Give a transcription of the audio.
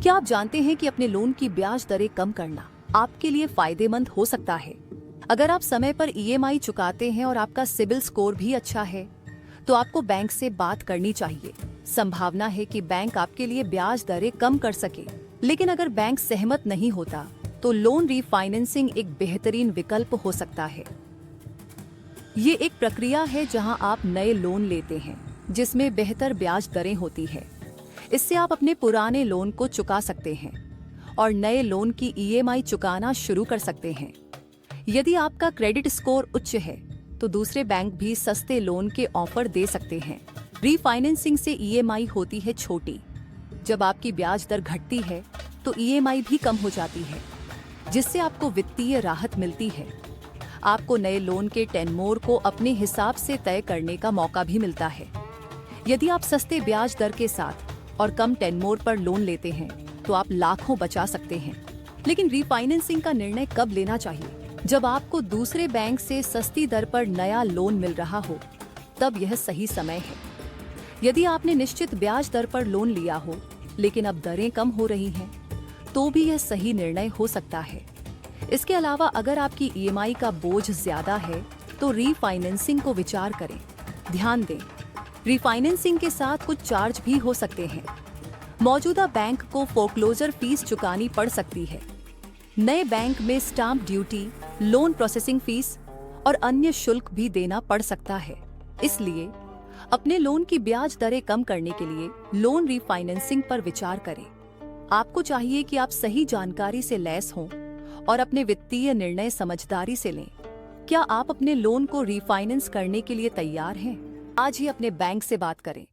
क्या आप जानते हैं कि अपने लोन की ब्याज दरें कम करना आपके लिए फायदेमंद हो सकता है? अगर आप समय पर ईएमआई चुकाते हैं और आपका सिबिल स्कोर भी अच्छा है, तो आपको बैंक से बात करनी चाहिए। संभावना है कि बैंक आपके लिए ब्याज दरें कम कर सके। लेकिन अगर बैंक सहमत नहीं होता, तो लोन रीफाइनेंसिंग एक बेहतरीन विकल्प हो सकता है। ये एक प्रक्रिया है जहां आप नए लोन लेते हैं, जिसमें बेहतर ब्याज दरें होती है। इससे आप अपने पुराने लोन को चुका सकते हैं और नए लोन की ईएमआई चुकाना शुरू कर सकते हैं। यदि आपका क्रेडिट स्कोर उच्च है, तो दूसरे बैंक भी सस्ते लोन के ऑफर दे सकते हैं। रीफाइनेंसिंग से ईएमआई होती है छोटी। जब आपकी ब्याज दर घटती है, तो ईएमआई भी कम हो जाती है, जिससे आपको वित्तीय राहत मिलती है। आपको नए लोन के टेनमोर को अपने हिसाब से तय करने का मौका भी मिलता है। यदि आप सस्ते ब्याज दर के साथ और कम टेनमोर पर लोन लेते हैं, तो आप लाखों बचा सकते हैं। लेकिन रीफाइनेंसिंग का निर्णय कब लेना चाहिए? जब आपको दूसरे बैंक से सस्ती दर पर नया लोन मिल रहा हो, तब यह सही समय है। यदि आपने निश्चित ब्याज दर पर लोन लिया हो, लेकिन अब दरें कम हो रही हैं, तो भी यह सही निर्णय हो सकता है। इसके अलावा अगर आपकी ईएमआई का बोझ ज्यादा है, तो रीफाइनेंसिंग को विचार करें। ध्यान दें, रीफाइनेंसिंग के साथ कुछ चार्ज भी हो सकते हैं। मौजूदा बैंक को फोरक्लोजर फीस चुकानी पड़ सकती है। नए बैंक में stamp duty, loan processing fees और अन्य शुल्क भी देना पड़ सकता है। इसलिए अपने लोन की ब्याज दरें कम करने के लिए लोन रीफाइनेंसिंग पर विचार करें। आपको चाहिए कि आप सही जानकारी से लैस हों और अपने वित्तीय निर्णय समझदारी से लें। क्या आप अपने लोन को रीफाइनेंस करने के लिए तैयार हैं? आज ही अपने बैंक से बात करें।